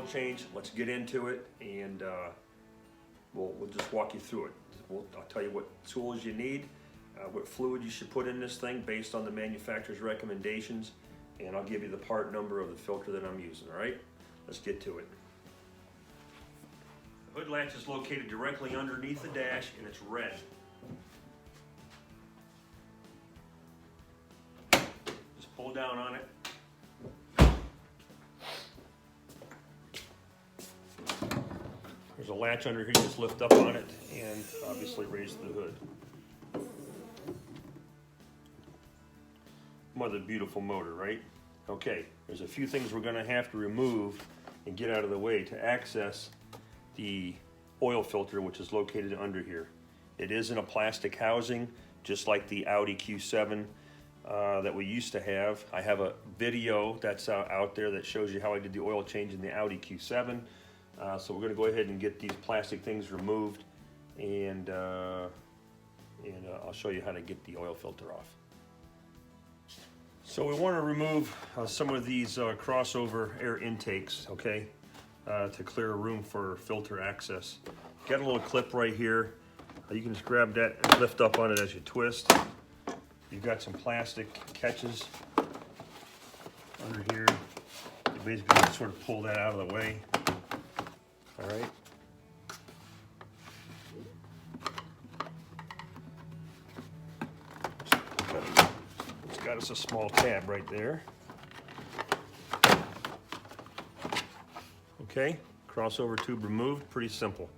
change. Let's get into it, and we'll just walk you through it. I'll tell you what tools you need, what fluid you should put in this thing based on the manufacturer's recommendations, and I'll give you the part number of the filter that I'm using, all right? Let's get to it. The hood latch is located directly underneath the dash, and it's red. Just pull down on it. There's a latch under here, you just lift up on it and obviously raise the hood. Mother beautiful motor, right? Okay, there's a few things we're gonna have to remove and get out of the way to access the oil filter, which is located under here. It is in a plastic housing, just like the Audi Q7 that we used to have. I have a video that's out there that shows you how I did the oil change in the Audi Q7. So we're going to go ahead and get these plastic things removed, and I'll show you how to get the oil filter off. So we want to remove some of these crossover air intakes, okay, to clear a room for filter access. Got a little clip right here. You can just grab that and lift up on it as you twist. You've got some plastic catches under here. You basically just sort of pull that out of the way. All right. It's got us a small tab right there. Okay, crossover tube removed, pretty simple.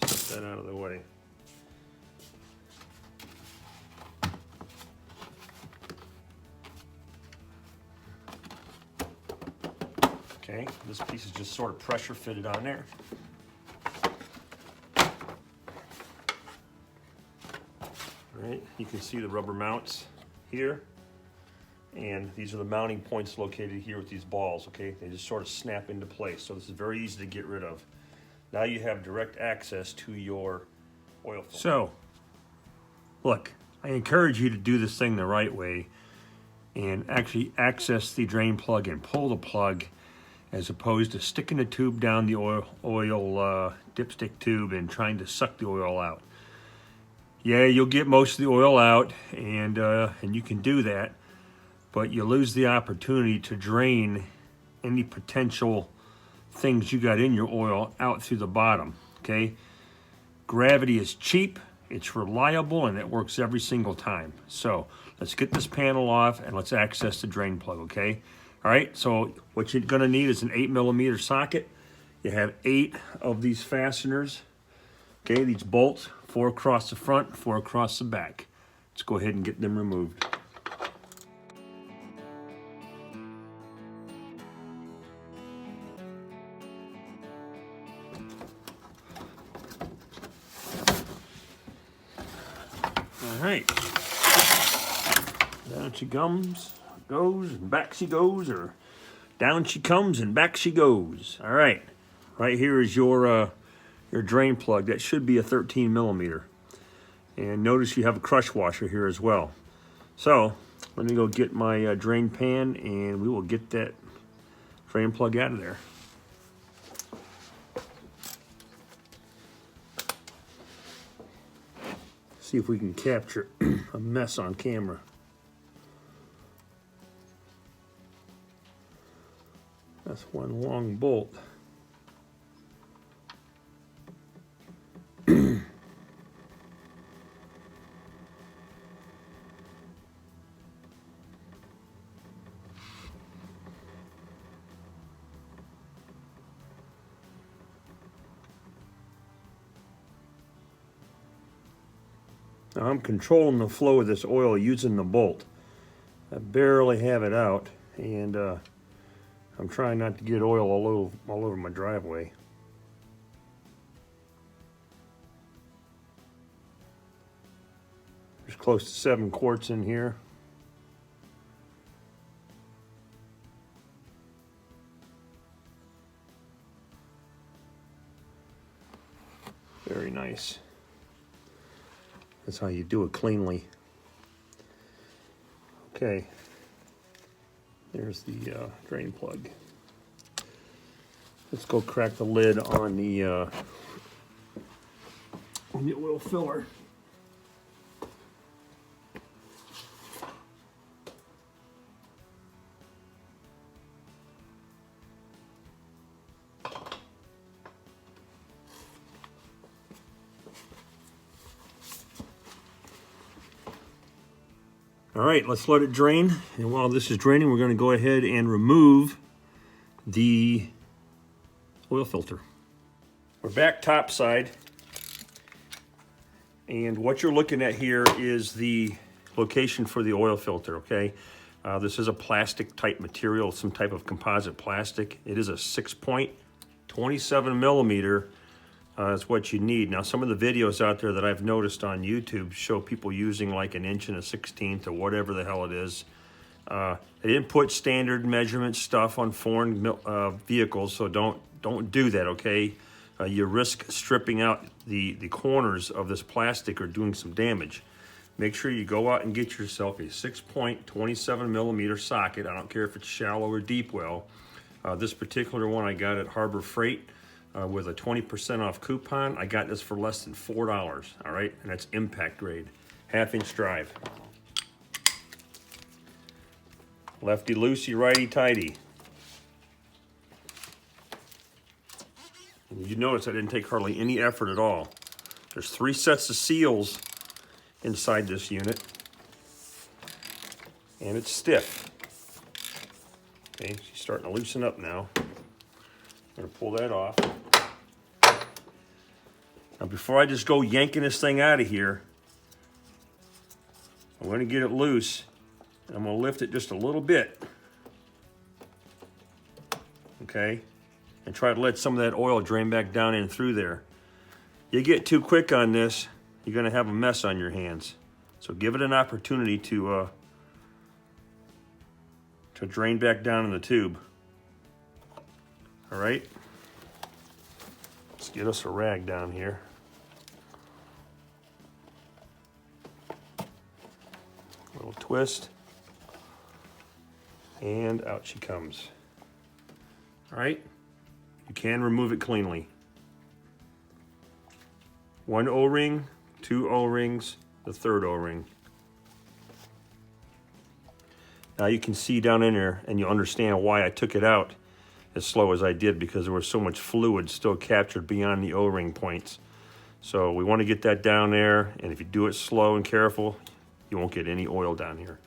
Just set that out of the way. Okay, this piece is just sort of pressure fitted on there. All right, you can see the rubber mounts here, and these are the mounting points located here with these balls, okay? They just sort of snap into place, so this is very easy to get rid of. Now you have direct access to your oil filter. So, look, I encourage you to do this thing the right way and actually access the drain plug and pull the plug, as opposed to sticking the tube down the oil dipstick tube and trying to suck the oil out. Yeah, you'll get most of the oil out, and you can do that, but you lose the opportunity to drain any potential things you got in your oil out through the bottom, okay? Gravity is cheap, it's reliable, and it works every single time. So let's get this panel off and let's access the drain plug, okay? All right, so what you're gonna need is an 8mm socket. You have 8 of these fasteners, okay, these bolts, 4 across the front, 4 across the back. Let's go ahead and get them removed. All right, down she goes and back she goes, or down she comes and back she goes. All right, right here is your drain plug. That should be a 13mm, and notice you have a crush washer here as well. So let me go get my drain pan, and we will get that drain plug out of there. See if we can capture a mess on camera. That's one long bolt. Now I'm controlling the flow of this oil using the bolt. I barely have it out, and I'm trying not to get oil all over my driveway. There's close to 7 quarts in here. Very nice. That's how you do it cleanly. Okay. There's the drain plug. Let's go crack the lid on the oil filler. All right, let's let it drain. And while this is draining, we're going to go ahead and remove the oil filter. We're back topside. And what you're looking at here is the location for the oil filter, okay? This is a plastic type material, some type of composite plastic. It is a 6-point, 27 millimeter. Is what you need. Now, some of the videos out there that I've noticed on YouTube show people using like 1 inch and 1/16 or whatever the hell it is. They didn't put standard measurement stuff on foreign vehicles, so don't do that, okay? You risk stripping out the corners of this plastic or doing some damage. Make sure you go out and get yourself a 6-point, 27 millimeter socket. I don't care if it's shallow or deep well. This particular one I got at Harbor Freight. With a 20% off coupon. I got this for less than $4, all right? And that's impact grade, 1/2-inch drive. Lefty loosey, righty tighty. And you notice I didn't take hardly any effort at all. There's 3 sets of seals inside this unit. And it's stiff. Okay, she's starting to loosen up now. I'm gonna pull that off. Now, before I just go yanking this thing out of here, I'm going to get it loose. And I'm going to lift it just a little bit. Okay? And try to let some of that oil drain back down in through there. You get too quick on this, you're going to have a mess on your hands. So give it an opportunity to drain back down in the tube. All right? Let's get us a rag down here. Little twist. And out she comes. All right? You can remove it cleanly. 1 O-ring, 2 O-rings, the 3rd O-ring. Now you can see down in there and you'll understand why I took it out as slow as I did, because there was so much fluid still captured beyond the O-ring points. So we want to get that down there, and if you do it slow and careful, you won't get any oil down here.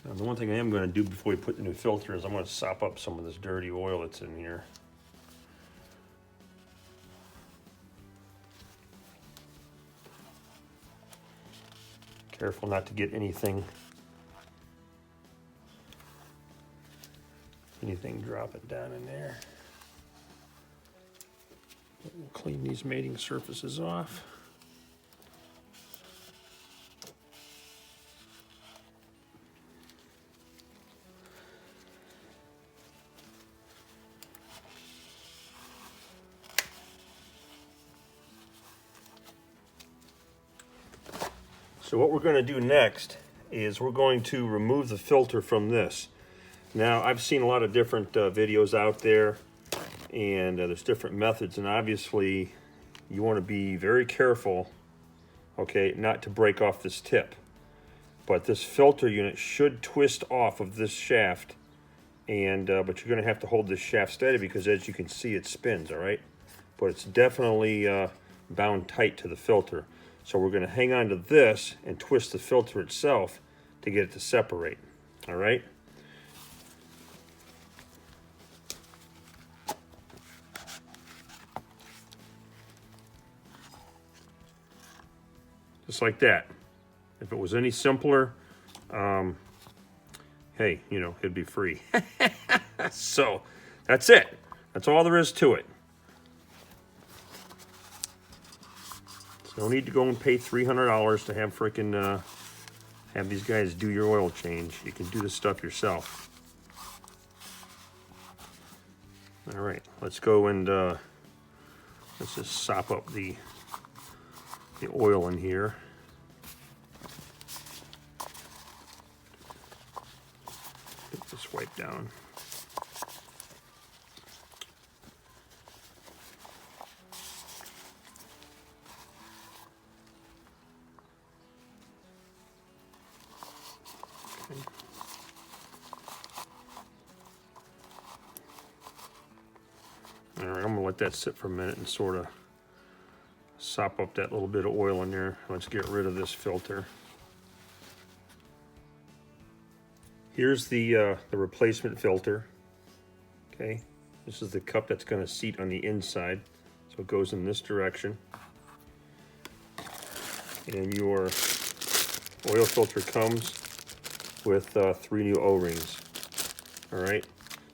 Now, the one thing I am going to do before we put the new filter is I'm going to sop up some of this dirty oil that's in here. Careful not to get anything dropping down in there. We'll clean these mating surfaces off. So what we're going to do next is we're going to remove the filter from this. Now, I've seen a lot of different videos out there, and there's different methods, and obviously you want to be very careful, okay, not to break off this tip. But this filter unit should twist off of this shaft, and but you're going to have to hold this shaft steady because, as you can see, it spins, all right? But it's definitely bound tight to the filter. So we're going to hang on to this and twist the filter itself to get it to separate, all right? Just like that. If it was any simpler, hey, you know, it'd be free. So that's it. That's all there is to it. So no need to go and pay $300 to have frickin' have these guys do your oil change. You can do this stuff yourself. All right, let's go and let's just sop up the oil in here. just wipe down. Okay. All right, I'm gonna let that sit for a minute and sort of sop up that little bit of oil in there. Let's get rid of this filter. Here's the replacement filter. Okay, this is the cup that's going to seat on the inside, so it goes in this direction. And your oil filter comes with 3 new O-rings. All right,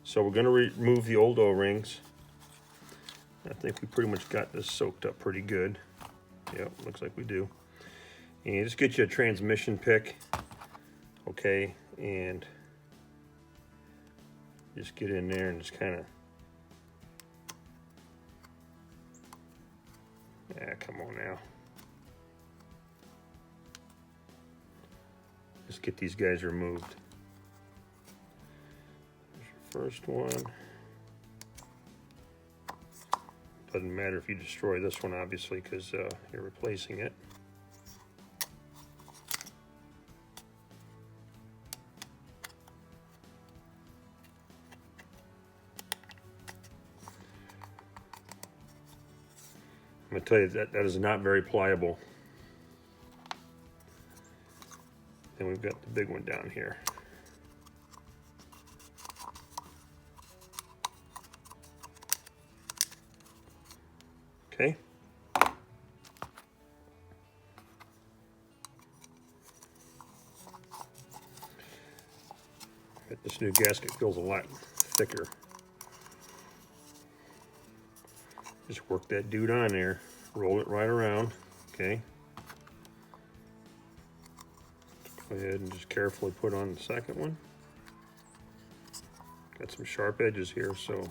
so we're going to remove the old O-rings. I think we pretty much got this soaked up pretty good. Yep, looks like we do. And just get you a transmission pick, okay, and just get in there and just kind of, yeah, come on now. Just get these guys removed. There's your first one. Doesn't matter if you destroy this one, obviously, because you're replacing it. I'm going to tell you that is not very pliable. Then we've got the big one down here. Okay. This new gasket feels a lot thicker. Just work that dude on there, roll it right around, okay? Go ahead and just carefully put on the second one. Got some sharp edges here, so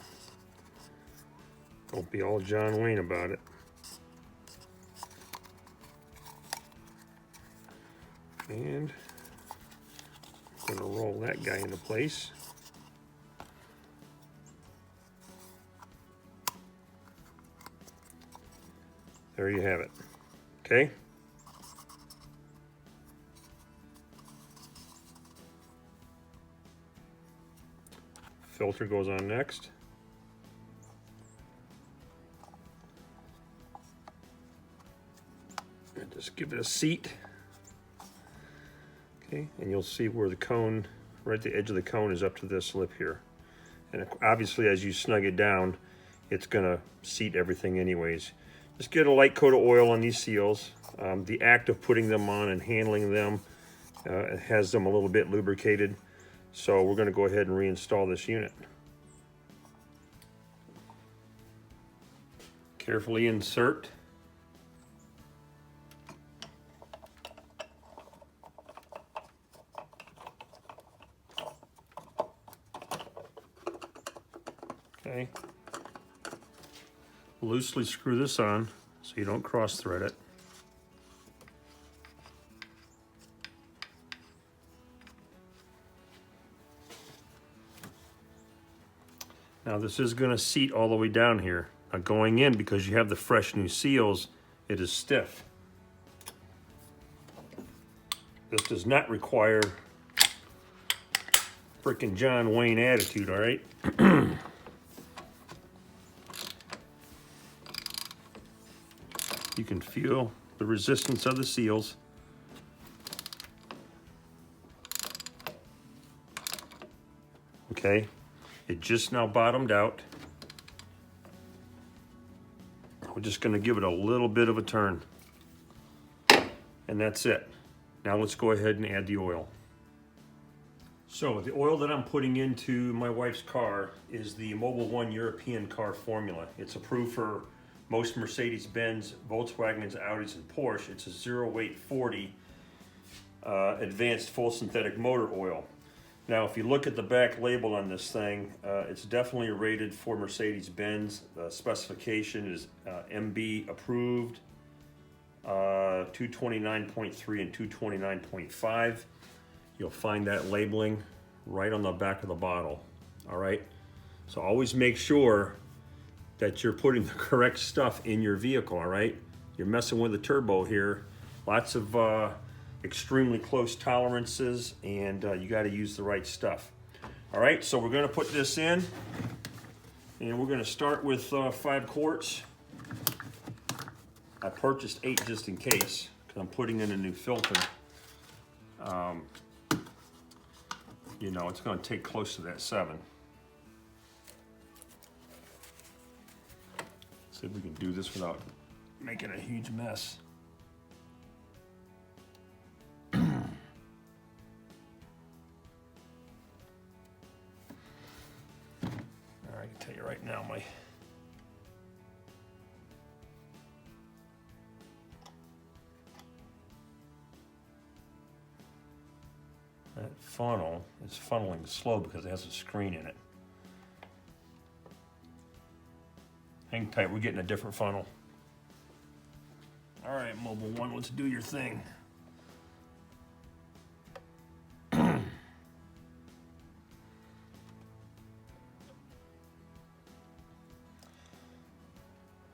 don't be all John Wayne about it. And I'm gonna roll that guy into place. There you have it, okay? Filter goes on next. And just give it a seat. Okay, and you'll see where the cone, right at the edge of the cone is up to this lip here. And obviously as you snug it down, it's gonna seat everything anyways. Just get a light coat of oil on these seals. The act of putting them on and handling them has them a little bit lubricated. So we're gonna go ahead and reinstall this unit. Carefully insert. Okay. Loosely screw this on so you don't cross thread it. Now this is going to seat all the way down here. Now going in, because you have the fresh new seals, it is stiff. This does not require frickin' John Wayne attitude, all right? You can feel the resistance of the seals. Okay, it just now bottomed out. We're just gonna give it a little bit of a turn. And that's it. Now let's go ahead and add the oil. So the oil that I'm putting into my wife's car is the Mobil 1 European car formula. It's approved for most Mercedes Benz, Volkswagens, Audis, and Porsche. It's a 0-weight 40 advanced full synthetic motor oil. Now, if you look at the back label on this thing, it's definitely rated for Mercedes Benz. The specification is MB approved, 229.3 and 229.5. You'll find that labeling right on the back of the bottle. All right, so always make sure that you're putting the correct stuff in your vehicle. All right, you're messing with the turbo here. Lots of extremely close tolerances, and you got to use the right stuff. All right, so we're going to put this in, and we're going to start with 5 quarts. I purchased 8 just in case, because I'm putting in a new filter. You know, it's going to take close to that 7. See if we can do this without making a huge mess. All right, I can tell you right now, that funnel is funneling slow because it has a screen in it. Hang tight, we're getting a different funnel. All right, Mobile One, let's do your thing.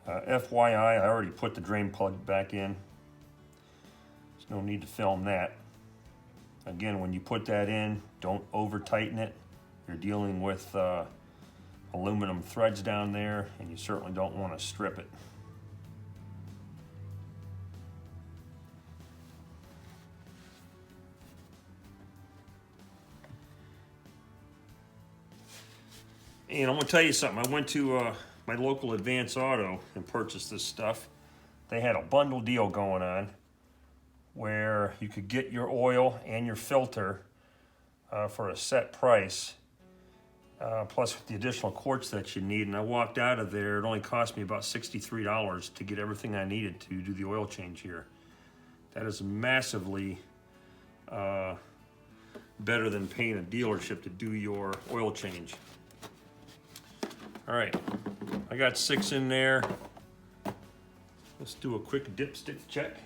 FYI, I already put the drain plug back in. There's no need to film that. Again, when you put that in, don't over tighten it. You're dealing with aluminum threads down there, and you certainly don't want to strip it. And I'm going to tell you something. I went to my local Advance Auto and purchased this stuff. They had a bundle deal going on where you could get your oil and your filter for a set price, plus the additional quarts that you need. And I walked out of there, it only cost me about $63 to get everything I needed to do the oil change here. That is massively better than paying a dealership to do your oil change. All right, I got 6 in there. Let's do a quick dipstick check.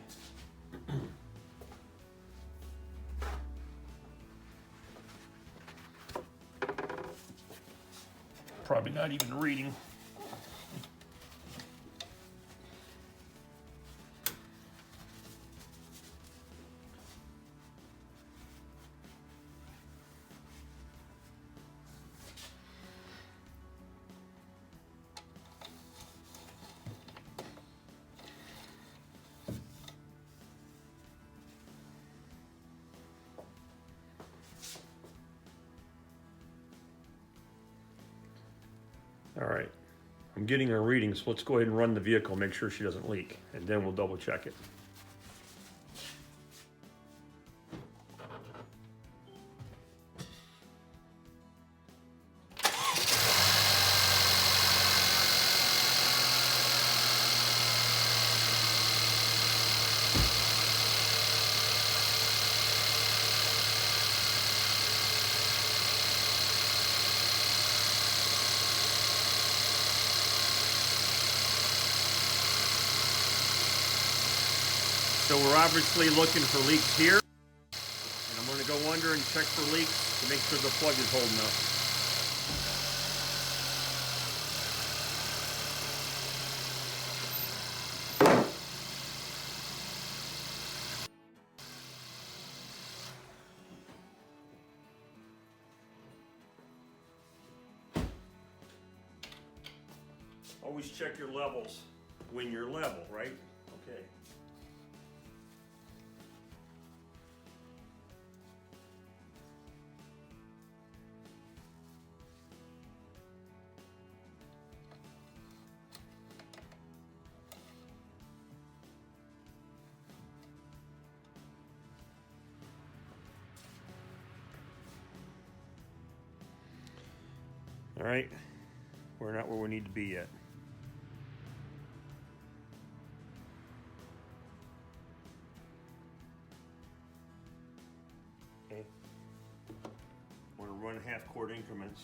Probably not even reading. All right, I'm getting her reading, so let's go ahead and run the vehicle, make sure she doesn't leak, and then we'll double check it. So we're obviously looking for leaks here. And I'm going to go under and check for leaks to make sure the plug is holding up. Always check your levels when you're level, right? Okay. All right, we're not where we need to be yet. Okay, want to run half-quart increments.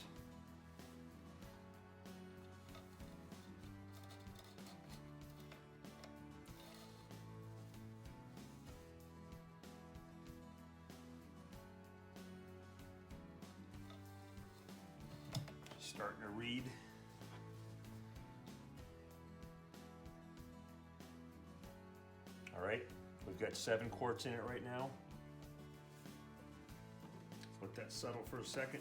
starting to read. All right, we've got 7 quarts in it right now. Let that settle for a second.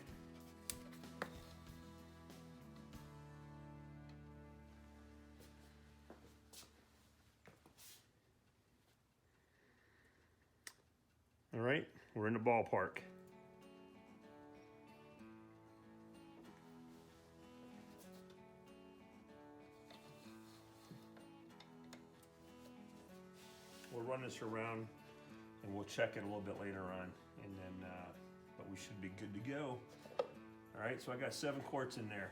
All right, we're in the ballpark. We'll run this around and we'll check it a little bit later on, and then but we should be good to go. All right, so I got 7 quarts in there.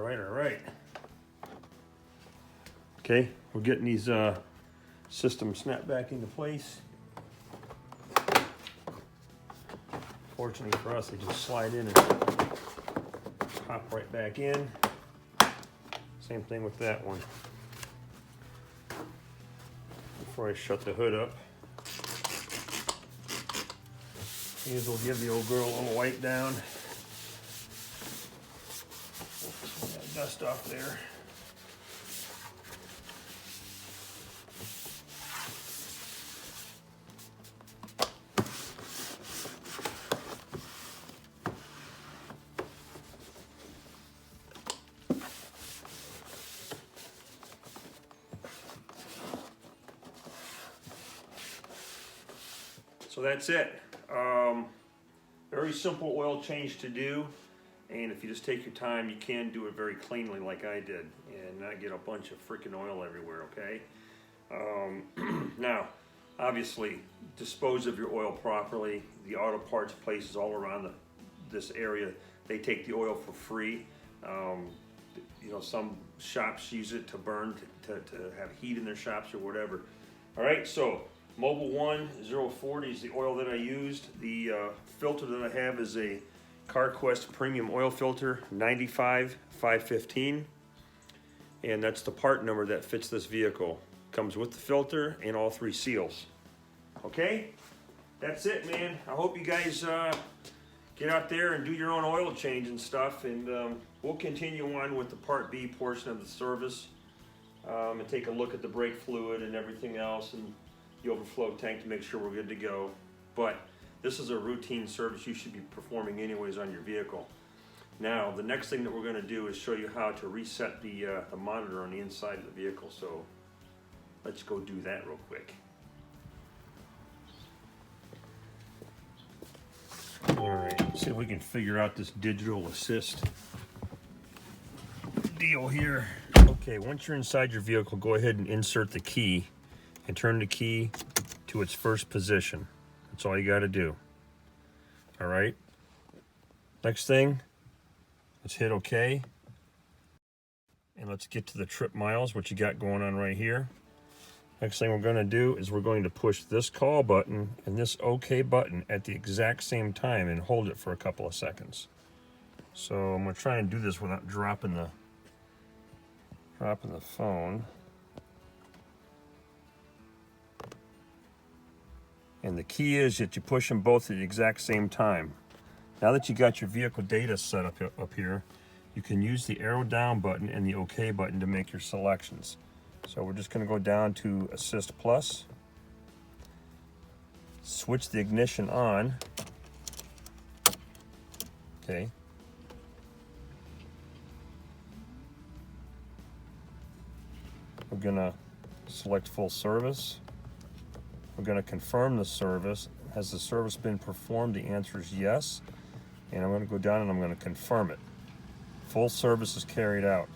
All right. Okay, we're getting these systems snapped back into place. Fortunately for us, they just slide in and pop right back in. Same thing with that one. Before I shut the hood up, these will give the old girl a little wipe down. Dust off there. So that's it. Very simple oil change to do. And if you just take your time, you can do it very cleanly like I did and not get a bunch of freaking oil everywhere, okay? Now, obviously, dispose of your oil properly. The auto parts places all around this area, they take the oil for free. You know, some shops use it to burn, to have heat in their shops or whatever. All right, so Mobil 1 040 is the oil that I used. The filter that I have is a CarQuest Premium Oil Filter 95-515, and that's the part number that fits this vehicle. Comes with the filter and all 3 seals. Okay, that's it, man. I hope you guys get out there and do your own oil change and stuff, and we'll continue on with the Part B portion of the service and take a look at the brake fluid and everything else and the overflow tank to make sure we're good to go. But this is a routine service you should be performing anyways on your vehicle. Now, the next thing that we're going to do is show you how to reset the monitor on the inside of the vehicle. So let's go do that real quick. All right, let's see if we can figure out this digital assist deal here. Okay, once you're inside your vehicle, go ahead and insert the key and turn the key to its first position. That's all you got to do. All right. Next thing, let's hit OK. And let's get to the trip miles, what you got going on right here. Next thing we're going to do is we're going to push this call button and this OK button at the exact same time and hold it for a couple of seconds. So I'm going to try and do this without dropping the phone. And the key is that you push them both at the exact same time. Now that you got your vehicle data set up here, you can use the arrow down button and the OK button to make your selections. So we're just going to go down to Assist Plus, switch the ignition on. Okay. We're going to select full service. We're going to confirm the service. Has the service been performed? The answer is yes. And I'm going to go down and I'm going to confirm it. Full service is carried out.